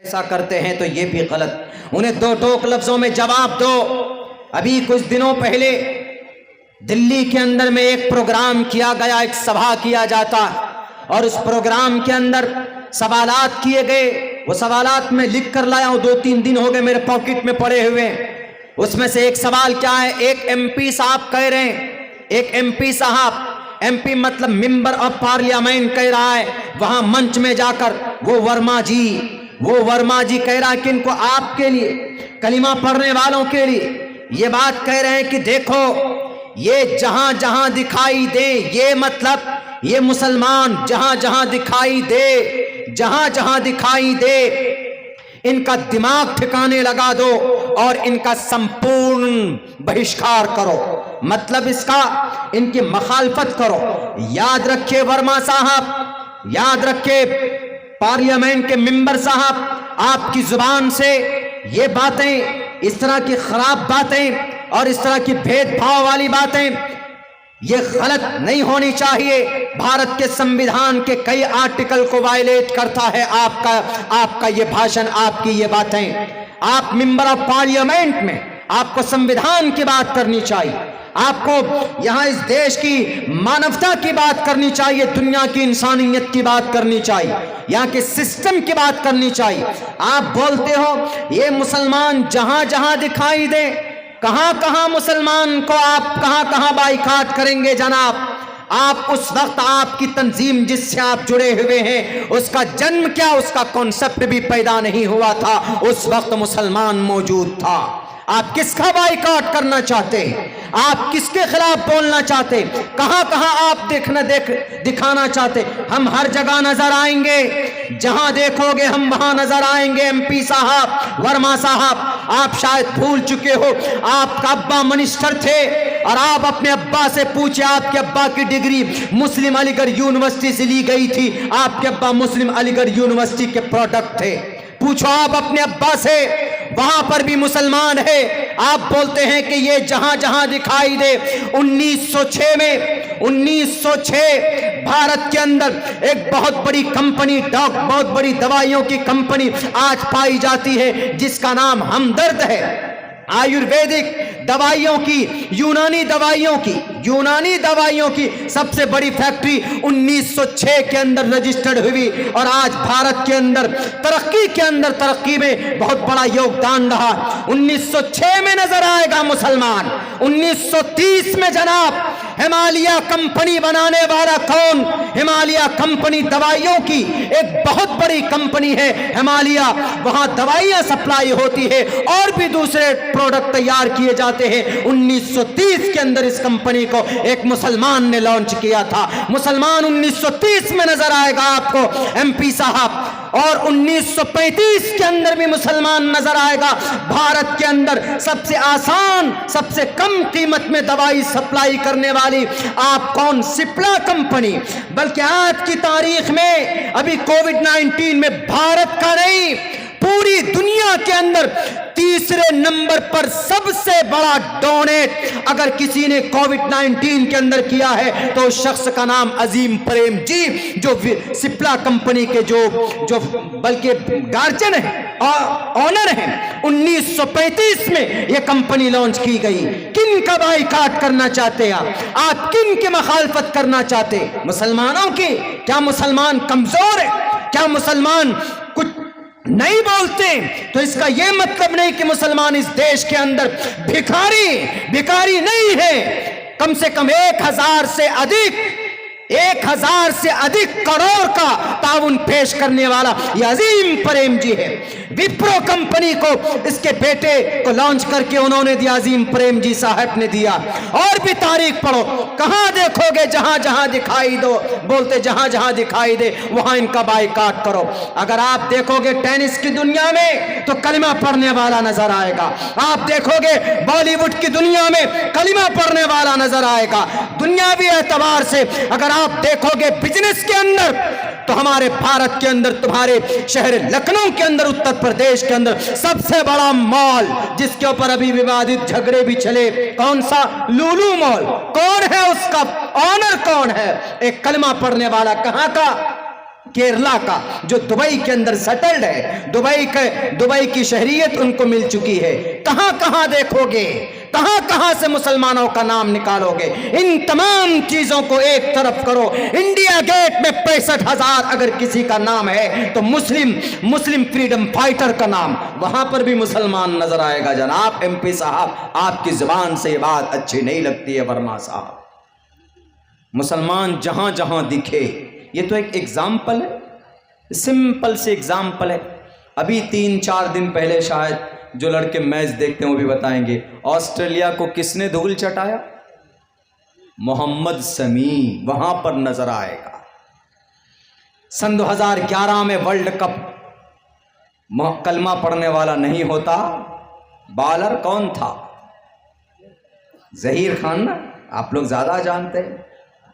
ऐसा करते हैं तो ये भी गलत। उन्हें दो टोक लफ्जों में जवाब दो। अभी कुछ दिनों पहले दिल्ली के अंदर में एक प्रोग्राम किया गया, एक सभा किया जाता, और उस प्रोग्राम के अंदर सवालात किए गए। वो सवालात में लिख कर लाया हूं, 2-3 दिन हो गए मेरे पॉकेट में पड़े हुए। उसमें से एक सवाल क्या है, एक एमपी साहब कह रहे हैं, एक एमपी साहब, एमपी मतलब मेंबर ऑफ पार्लियामेंट कह रहा है वहां मंच में जाकर, वो वर्मा जी कह रहा है कि इनको आपके लिए, कलिमा पढ़ने वालों के लिए ये बात कह रहे हैं कि देखो ये जहां जहां दिखाई दे, ये मतलब ये मुसलमान जहां जहां दिखाई दे, जहां जहां दिखाई दे, इनका दिमाग ठिकाने लगा दो और इनका संपूर्ण बहिष्कार करो, मतलब इसका इनकी मखालफत करो। याद रखिए वर्मा साहब, याद रखिए पार्लियामेंट के मेंबर साहब, आपकी जुबान से ये बातें, इस तरह की खराब बातें और इस तरह की भेदभाव वाली बातें ये गलत नहीं होनी चाहिए। भारत के संविधान के कई आर्टिकल को वायलेट करता है आपका ये भाषण, आपकी ये बातें। आप मेंबर ऑफ पार्लियामेंट में आपको संविधान की बात करनी चाहिए, आपको यहां इस देश की मानवता की बात करनी चाहिए, दुनिया की इंसानियत की बात करनी चाहिए, यहाँ के सिस्टम की बात करनी चाहिए। आप बोलते हो ये मुसलमान जहां जहां दिखाई दे, कहां कहां मुसलमान को आप कहां कहां बाइकाट करेंगे जनाब? आप उस वक्त आपकी तंजीम जिससे आप जुड़े हुए हैं उसका जन्म क्या, उसका कॉन्सेप्ट भी पैदा नहीं हुआ था, उस वक्त मुसलमान मौजूद था। आप किसका बाइकाट करना चाहते हैं? आप किसके खिलाफ बोलना चाहते? कहां कहां आप दिखाना चाहते? हम हर जगह नजर आएंगे, जहां देखोगे हम वहां नजर आएंगे। एमपी साहब, वर्मा साहब, आप शायद भूल चुके हो, आपका अब्बा मिनिस्टर थे और आप अपने अब्बा से पूछे, आपके अब्बा की डिग्री मुस्लिम अलीगढ़ यूनिवर्सिटी से ली गई थी, आपके अब्बा मुस्लिम अलीगढ़ यूनिवर्सिटी के प्रोडक्ट थे। पूछो आप अपने अब्बा से, वहां पर भी मुसलमान है। आप बोलते हैं कि ये जहां जहां दिखाई दे। 1906 भारत के अंदर एक बहुत बड़ी कंपनी, बहुत बड़ी दवाइयों की कंपनी आज पाई जाती है जिसका नाम हमदर्द है। आयुर्वेदिक दवाइयों की, यूनानी दवाइयों की सबसे बड़ी फैक्ट्री 1906 के अंदर रजिस्टर्ड हुई और आज भारत के अंदर तरक्की में बहुत बड़ा योगदान रहा। 1906 में नजर आएगा मुसलमान। 1930 में जनाब हिमालय कंपनी बनाने वाला कौन? हिमालय कंपनी दवाइयों की एक बहुत बड़ी कंपनी है हिमालय, वहां दवाइयां सप्लाई होती है और भी दूसरे प्रोडक्ट तैयार किए जाते हैं। 1930 के अंदर इस कंपनी को एक मुसलमान ने लॉन्च किया था। मुसलमान 1930 में नजर आएगा आपको एमपी साहब, और 1935 के अंदर भी मुसलमान नजर आएगा। भारत के अंदर सबसे आसान, सबसे कम कीमत में दवाई सप्लाई करने वाली आप कौन? सिप्ला कंपनी। बल्कि आज की तारीख में अभी कोविड-19 में भारत का नहीं, पूरी दुनिया के अंदर तीसरे नंबर पर सबसे बड़ा डोनेट अगर किसी ने कोविड-19 के अंदर किया है तो उस शख्स का नाम अजीम प्रेम जी, जो सिप्ला कंपनी के जो बल्कि गार्जियन है और ऑनर है। 1935 में यह कंपनी लॉन्च की गई। किन का बाइकाट करना चाहते आप किन की मखालफत करना चाहते? मुसलमानों की? क्या मुसलमान कमजोर है? क्या मुसलमान कुछ नहीं बोलते? तो इसका यह मतलब नहीं कि मुसलमान इस देश के अंदर भिखारी नहीं है। कम से कम 1000 से अधिक करोड़ का ताउन पेश करने वाला यह अजीम प्रेम जी है। विप्रो कंपनी को इसके बेटे को लॉन्च करके उन्होंने दिया, अजीम प्रेम जी साहब ने दिया। और भी तारीख पढ़ो, कहां देखोगे जहां जहां दिखाई दो, बोलते जहां जहां दिखाई दे वहां इनका बाइकाट करो। अगर आप देखोगे टेनिस की दुनिया में तो कलिमा पढ़ने वाला नजर आएगा। आप देखोगे बॉलीवुड की दुनिया में कलिमा पढ़ने वाला नजर आएगा। दुनियावी एतबार से अगर आप देखोगे बिजनेस के अंदर तो हमारे भारत के अंदर, तुम्हारे शहर लखनऊ के अंदर, उत्तर प्रदेश के अंदर सबसे बड़ा मॉल जिसके ऊपर अभी विवादित झगड़े भी चले, कौन सा? लुलु मॉल। कौन है उसका ऑनर? कौन है? एक कलमा पढ़ने वाला। कहां का? केरला का, जो दुबई के अंदर सेटल्ड है, दुबई की शहरियत उनको मिल चुकी है। कहां कहां देखोगे, कहां कहां से मुसलमानों का नाम निकालोगे? इन तमाम चीजों को एक तरफ करो, इंडिया गेट में 65,000 अगर किसी का नाम है तो मुस्लिम फ्रीडम फाइटर का नाम, वहां पर भी मुसलमान नजर आएगा। जनाब MP साहब, आपकी जुबान से ये बात अच्छी नहीं लगती है वर्मा साहब। मुसलमान जहां जहां दिखे, ये तो एक एग्जाम्पल है, सिंपल से एग्जाम्पल है। अभी 3-4 दिन पहले शायद जो लड़के मैच देखते हैं वो भी बताएंगे, ऑस्ट्रेलिया को किसने धूल चटाया? मोहम्मद शमी, वहां पर नजर आएगा। सन 2011 में वर्ल्ड कप, कलमा पढ़ने वाला नहीं होता, बॉलर कौन था? जहीर खान ना, आप लोग ज्यादा जानते हैं।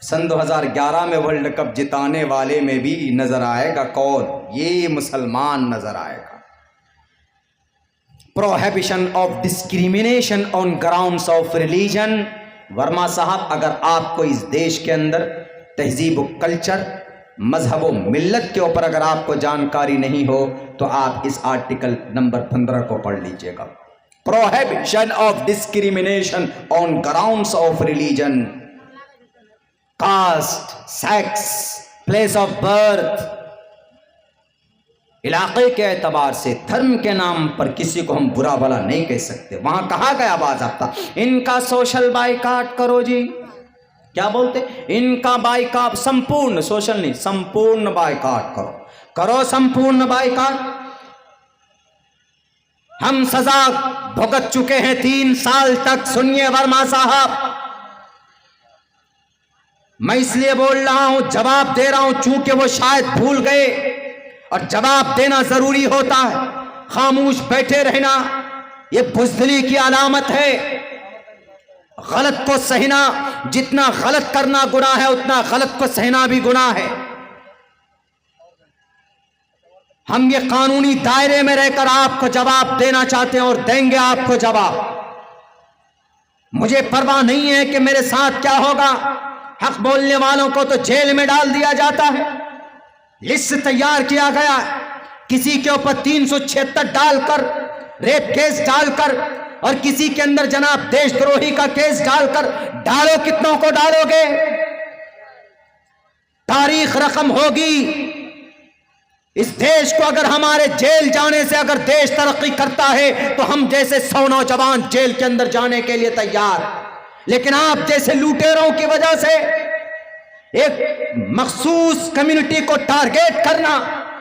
सन 2011 में वर्ल्ड कप जिताने वाले में भी नजर आएगा कौन? ये मुसलमान नजर आएगा। Prohibition of discrimination on grounds of religion. Verma साहब, अगर आपको इस देश के अंदर तहजीब व कल्चर, मजहब व मिल्लत के ऊपर अगर आपको जानकारी नहीं हो तो आप इस आर्टिकल नंबर 15 को पढ़ लीजिएगा। Prohibition of discrimination on grounds of religion, caste, sex, place of birth, इलाके के एतबार से, धर्म के नाम पर किसी को हम बुरा भला नहीं कह सकते। वहां कहा गया बाज़ाब्ता, इनका सोशल बाइकाट करो जी। क्या बोलते? इनका बाइकाट, संपूर्ण सोशल नहीं, संपूर्ण बाइकाट करो संपूर्ण बाइकाट। हम सजा भुगत चुके हैं 3 साल तक। सुनिए वर्मा साहब, मैं इसलिए बोल रहा हूं, जवाब दे रहा हूं, चूंकि वो शायद भूल गए और जवाब देना जरूरी होता है। खामोश बैठे रहना ये बुज़दिली की अलामत है। गलत को सहना, जितना गलत करना गुनाह है उतना गलत को सहना भी गुनाह है। हम ये कानूनी दायरे में रहकर आपको जवाब देना चाहते हैं और देंगे आपको जवाब। मुझे परवाह नहीं है कि मेरे साथ क्या होगा। हक बोलने वालों को तो जेल में डाल दिया जाता है। लिस्ट तैयार किया गया, किसी के ऊपर 376 डालकर, रेप केस डालकर, और किसी के अंदर जनाब देशद्रोही का केस डालकर, डालो कितनों को डालोगे? तारीख रकम होगी। इस देश को अगर हमारे जेल जाने से अगर देश तरक्की करता है तो हम जैसे 100 नौजवान जेल के अंदर जाने के लिए तैयार। लेकिन आप जैसे लुटेरों की वजह से एक मखसूस कम्युनिटी को टारगेट करना,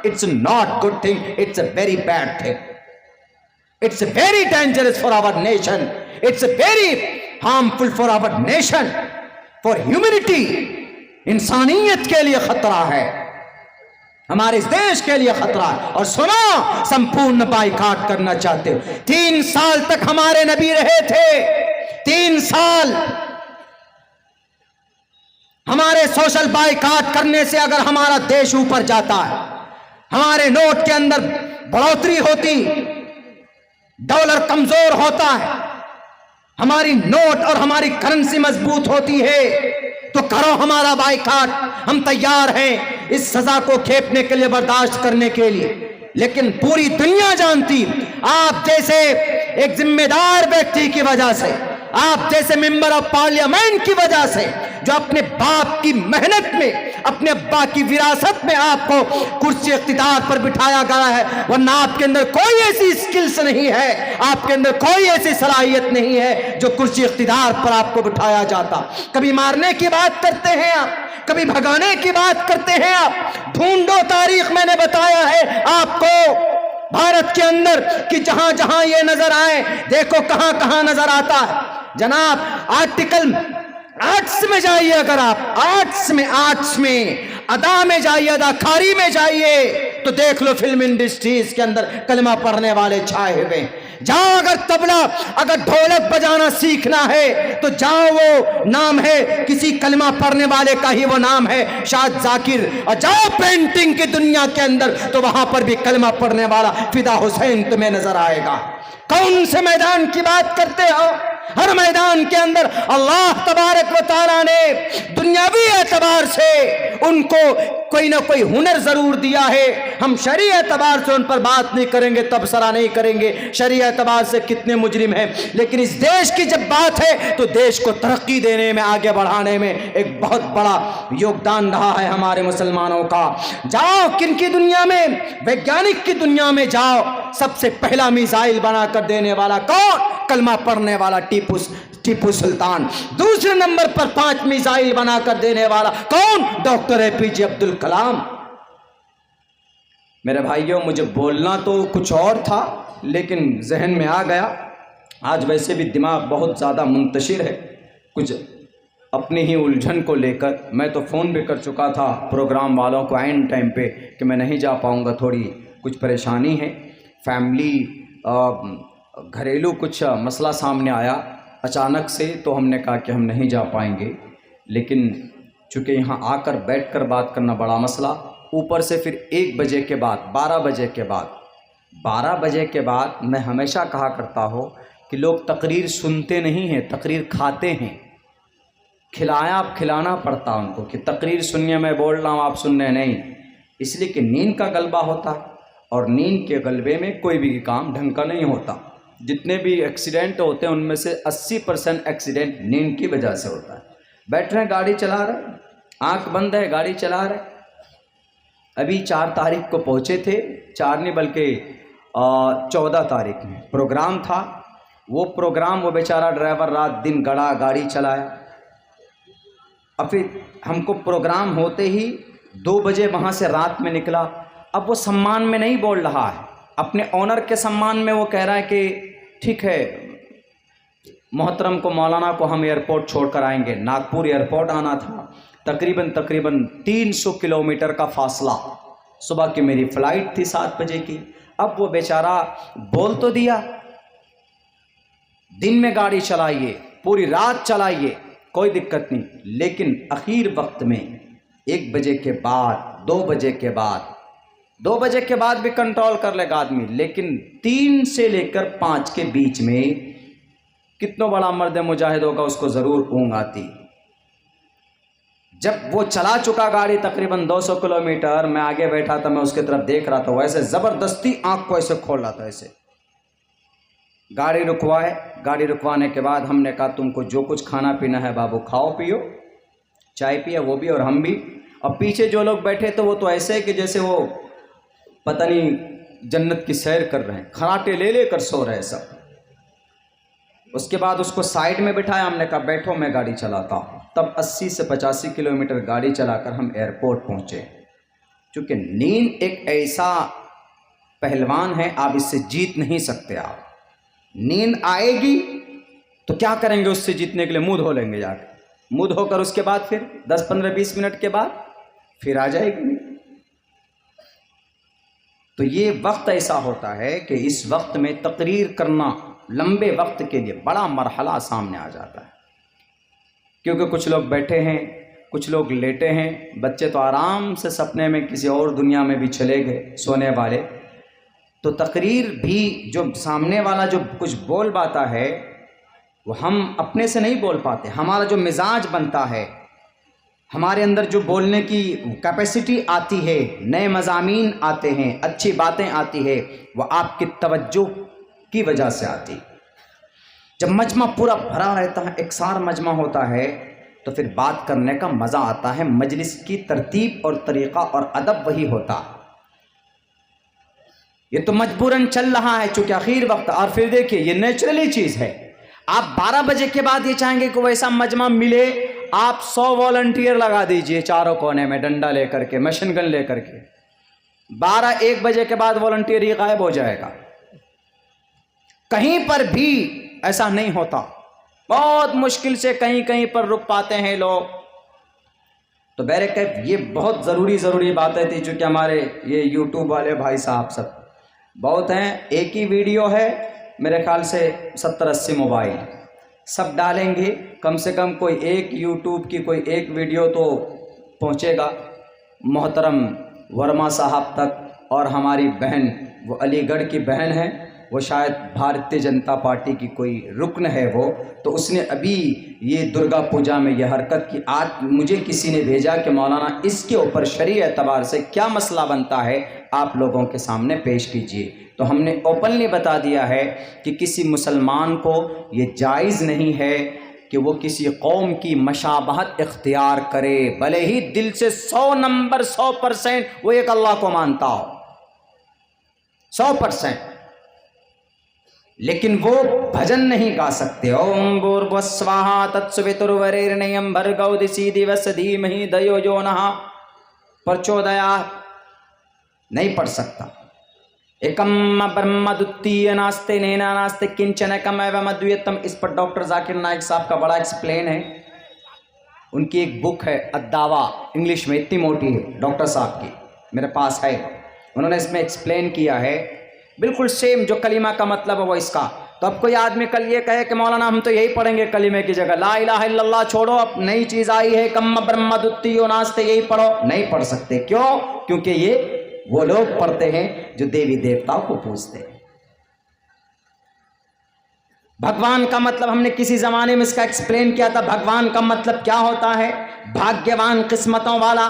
it's not good thing, it's a very bad thing, it's very dangerous for our nation, it's very harmful for our nation, for humanity. इंसानियत के लिए खतरा है, हमारे इस देश के लिए खतरा है। और सुनो, संपूर्ण बाइकाट करना चाहते हो। 3 साल तक हमारे नबी रहे थे, 3 साल। हमारे सोशल बाइकाट करने से अगर हमारा देश ऊपर जाता है, हमारे नोट के अंदर बढ़ोतरी होती, डॉलर कमजोर होता है, हमारी नोट और हमारी करेंसी मजबूत होती है, तो करो हमारा बाइकाट। हम तैयार हैं इस सजा को खेपने के लिए, बर्दाश्त करने के लिए। लेकिन पूरी दुनिया जानती, आप जैसे एक जिम्मेदार व्यक्ति की वजह से, आप जैसे मेंबर ऑफ पार्लियामेंट की वजह से, जो अपने बाप की मेहनत में, अपने अब्बा की विरासत में आपको कुर्सी इख्तिदार पर बिठाया गया है, वरना आपके अंदर कोई ऐसी स्किल्स नहीं है, आपके अंदर कोई ऐसी सलाहियत नहीं है जो कुर्सी इख्तिदार पर आपको बिठाया जाता। कभी मारने की बात करते हैं आप, कभी भगाने की बात करते हैं आप। ढूंढो तारीख, मैंने बताया है आपको भारत के अंदर कि जहां जहां ये नजर आए, देखो कहां कहां नजर आता है। जनाब आर्टिकल आर्ट्स में जाइए, अगर आप आर्ट्स में अदा में जाइए, अदाकारी में जाइए, तो देख लो फिल्म इंडस्ट्रीज के अंदर कलमा पढ़ने वाले छाए हुए। जाओ, अगर तबला, अगर ढोलक बजाना सीखना है तो जाओ, वो नाम है किसी कलमा पढ़ने वाले का ही, वो नाम है शाद जाकिर। और जाओ पेंटिंग की दुनिया के अंदर, तो वहां पर भी कलमा पढ़ने वाला फिदा हुसैन तुम्हें नजर आएगा। कौन से मैदान की बात करते हो? हर मैदान के अंदर अल्लाह तबारक व तआला ने दुनियावी एतबार से उनको कोई ना कोई हुनर जरूर दिया है। हम शरीय एतबार से उन पर बात नहीं करेंगे, तबसरा नहीं करेंगे शरीय एतबार से कितने मुजरिम हैं, लेकिन इस देश की जब बात है तो देश को तरक्की देने में, आगे बढ़ाने में एक बहुत बड़ा योगदान रहा है हमारे मुसलमानों का। जाओ किनकी दुनिया में, वैज्ञानिक की दुनिया में जाओ, सबसे पहला मिसाइल बनाकर देने वाला कौन? कलमा पढ़ने वाला टीपू सुल्तान। दूसरे नंबर पर 5 मिसाइल बनाकर देने वाला कौन? Doctor APJ Abdul Kalam. मेरे भाइयों, मुझे बोलना तो कुछ और था लेकिन जहन में आ गया। आज वैसे भी दिमाग बहुत ज़्यादा मुंतशिर है, कुछ अपनी ही उलझन को लेकर। मैं तो फ़ोन भी कर चुका था प्रोग्राम वालों को एंड टाइम पे कि मैं नहीं जा पाऊँगा, थोड़ी कुछ परेशानी है, फैमिली घरेलू कुछ मसला सामने आया अचानक से, तो हमने कहा कि हम नहीं जा पाएंगे। लेकिन चूँकि यहाँ आकर बैठकर बात करना बड़ा मसला, ऊपर से फिर 1 बजे के बाद, 12 बजे के बाद मैं हमेशा कहा करता हो कि लोग तकरीर सुनते नहीं हैं, तकरीर खाते हैं। खिलाना पड़ता उनको कि तकरीर सुनिए, मैं बोल रहा हूँ आप सुन रहे नहीं, इसलिए कि नींद का गलबा होता है और नींद के गलबे में कोई भी काम ढंग का नहीं होता। जितने भी एक्सीडेंट होते हैं उनमें से 80% एक्सीडेंट नींद की वजह से होता है। बैठ रहे हैं, गाड़ी चला रहे, आंख बंद है, गाड़ी चला रहे। अभी 4 तारीख को पहुँचे थे, 4 नहीं बल्कि 14 तारीख में प्रोग्राम था। वो प्रोग्राम, वो बेचारा ड्राइवर रात दिन गड़ा, गाड़ी चलाया। अब फिर हमको प्रोग्राम होते ही 2 बजे वहाँ से रात में निकला। अब वो सम्मान में नहीं बोल रहा है, अपने ऑनर के सम्मान में वो कह रहा है कि ठीक है मोहतरम को, मौलाना को हम एयरपोर्ट छोड़कर आएंगे। नागपुर एयरपोर्ट आना था, तकरीबन 300 किलोमीटर का फासला। सुबह की मेरी फ़्लाइट थी 7 बजे की। अब वो बेचारा बोल तो दिया, दिन में गाड़ी चलाइए, पूरी रात चलाइए, कोई दिक्कत नहीं, लेकिन आखिर वक्त में 1 बजे के बाद, 2 बजे के बाद, 2 बजे के बाद भी कंट्रोल कर लेगा आदमी, लेकिन 3 से लेकर 5 के बीच में कितना बड़ा मर्द मुजाहिद होगा, उसको ज़रूर ऊँघ आती। जब वो चला चुका गाड़ी तकरीबन 200 किलोमीटर, मैं आगे बैठा था, मैं उसकी तरफ देख रहा था, वैसे ज़बरदस्ती आँख को ऐसे खोल रहा था, ऐसे। गाड़ी रुकवाए, गाड़ी रुकवाने के बाद हमने कहा तुमको जो कुछ खाना पीना है बाबू खाओ पियो, चाय पिया वो भी और हम भी। और पीछे जो लोग बैठे थे वो तो ऐसे कि जैसे वो पता नहीं जन्नत की सैर कर रहे हैं, खराटे ले लेकर सो रहे सब। उसके बाद उसको साइड में बिठाया, हमने कहा बैठो मैं गाड़ी चलाता हूँ। तब 80 से 85 किलोमीटर गाड़ी चलाकर हम एयरपोर्ट पहुँचे। क्योंकि नींद एक ऐसा पहलवान है, आप इससे जीत नहीं सकते। आप नींद आएगी तो क्या करेंगे, उससे जीतने के लिए मुँह धो लेंगे, जाकर मुँह धोकर उसके बाद फिर 10, 15, 20 मिनट के बाद फिर आ जाएगी। तो ये वक्त ऐसा होता है कि इस वक्त में तकरीर करना लंबे वक्त के लिए बड़ा मरहला सामने आ जाता है। क्योंकि कुछ लोग बैठे हैं, कुछ लोग लेटे हैं, बच्चे तो आराम से सपने में किसी और दुनिया में भी चले गए सोने वाले। तो तकरीर भी जो सामने वाला जो कुछ बोल पाता है वो हम अपने से नहीं बोल पाते। हमारा जो मिजाज बनता है, हमारे अंदर जो बोलने की कैपेसिटी आती है, नए मज़ामीन आते हैं, अच्छी बातें आती है, वो आपकी तवज्जो की वजह से आती। जब मजमा पूरा भरा रहता है, एकसार मजमा होता है, तो फिर बात करने का मज़ा आता है। मजलिस की तरतीब और तरीक़ा और अदब वही होता। ये तो मजबूरन चल रहा है चूँकि आखिर वक्त। और फिर देखिए ये नेचुरली चीज़ है। आप 12 बजे के बाद ये चाहेंगे कि वैसा मजमा मिले, आप 100 वॉलंटियर लगा दीजिए चारों कोने में, डंडा लेकर के, मशीन गन लेकर के। 12-1 बजे के बाद वॉलंटियर ही गायब हो जाएगा। कहीं पर भी ऐसा नहीं होता, बहुत मुश्किल से कहीं कहीं पर रुक पाते हैं लोग। तो बहरकैफ ये बहुत ज़रूरी बातें थी, चूँकि हमारे ये यूट्यूब वाले भाई साहब सब बहुत हैं। एक ही वीडियो है, मेरे ख्याल से 70-80 मोबाइल सब डालेंगे, कम से कम कोई एक यूट्यूब की कोई एक वीडियो तो पहुँचेगा मोहतरम वर्मा साहब तक। और हमारी बहन, वो अलीगढ़ की बहन है, वो शायद भारतीय जनता पार्टी की कोई रुकन है वो, तो उसने अभी ये दुर्गा पूजा में ये हरकत की। आज मुझे किसी ने भेजा कि मौलाना इसके ऊपर शरई एतबार से क्या मसला बनता है, आप लोगों के सामने पेश कीजिए। तो हमने ओपनली बता दिया है कि किसी मुसलमान को ये जायज़ नहीं है कि वो किसी कौम की मशाबहत इख्तियार करे, भले ही दिल से 100% वो एक अल्लाह को मानता हो 100%, लेकिन वो भजन नहीं गा सकते। ओम भूर्भुवस्वाहा तत्सवितुर्वरेण्यं भर्गो दिवस धीमहि धियो यो नः प्रचोदयात् नहीं पढ़ सकता। एकम ब्रह्म द्वितीय नास्ते नैना नास्ते किंचन एकम एवं अद्वैतम। इस पर डॉक्टर जाकिर नाइक साहब का बड़ा एक्सप्लेन है। उनकी एक बुक है अद्दावा, इंग्लिश में, इतनी मोटी है, डॉक्टर साहब की मेरे पास है। उन्होंने इसमें एक्सप्लेन किया है बिल्कुल सेम जो कलीमा का मतलब है वो इसका। तो अब कोई आदमी कल ये कहे कि मौलाना हम तो यही पढ़ेंगे कलीमे की जगह, ला इलाहा इल्लल्लाह छोड़ो, अब नई चीज़ आई है कम ब्रह्म द्वितीय नास्ते, यही पढ़ो, नहीं पढ़ सकते। क्यों? क्योंकि ये वो लोग पढ़ते हैं जो देवी देवताओं को पूजते हैं। भगवान का मतलब हमने किसी ज़माने में इसका एक्सप्लेन किया था। भगवान का मतलब क्या होता है? भाग्यवान, किस्मतों वाला।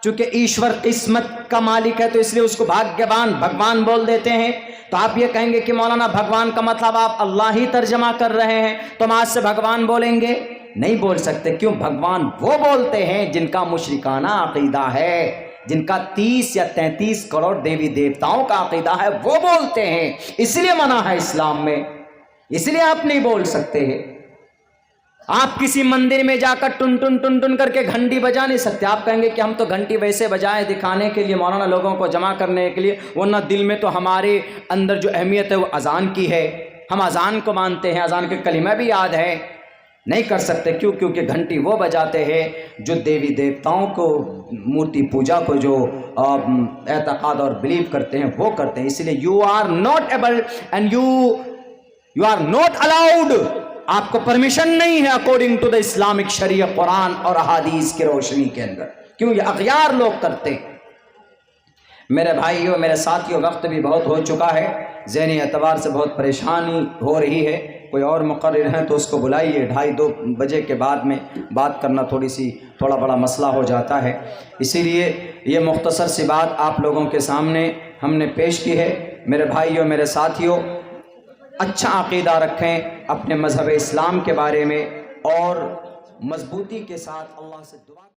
चूंकि ईश्वर किस्मत का मालिक है तो इसलिए उसको भाग्यवान भगवान बोल देते हैं। तो आप ये कहेंगे कि मौलाना भगवान का मतलब आप अल्लाह ही तर्जमा कर रहे हैं, तो हम आज से भगवान बोलेंगे? नहीं बोल सकते। क्यों? भगवान वो बोलते हैं जिनका मुशरिकाना अकीदा है, जिनका 30 या 33 करोड़ देवी देवताओं का अकीदा है, वो बोलते हैं। इसलिए मना है इस्लाम में, इसलिए आप नहीं बोल सकते हैं। आप किसी मंदिर में जाकर टुन टुन टुन टुन करके घंटी बजा नहीं सकते। आप कहेंगे कि हम तो घंटी वैसे बजाएं दिखाने के लिए मौलाना, लोगों को जमा करने के लिए, वरना दिल में तो हमारे अंदर जो अहमियत है वो अजान की है, हम अजान को मानते हैं, अजान के कलीमा भी याद है। नहीं कर सकते। क्यों? क्योंकि घंटी वो बजाते हैं जो देवी देवताओं को, मूर्ति पूजा को जो एतकाद और बिलीव करते हैं वो करते हैं। इसलिए you are not able and you are not allowed, आपको परमिशन नहीं है अकॉर्डिंग टू द इस्लामिक शरीय, कुरान और अहादीस की रोशनी के अंदर। क्यों? ये अगयार लोग करते हैं। मेरे भाइयों, मेरे साथियों, वक्त भी बहुत हो चुका है, ज़हनी एतबार से बहुत परेशानी हो रही है। कोई और मुक़र्रिर हैं तो उसको बुलाइए। 2:30 बजे के बाद में बात करना थोड़ा बड़ा मसला हो जाता है। इसीलिए ये मुख्तसर सी बात आप लोगों के सामने हमने पेश की है। मेरे भाइयों, मेरे साथियों, अच्छा अक़ीदा रखें अपने मज़हब इस्लाम के बारे में और मजबूती के साथ अल्लाह से दुआ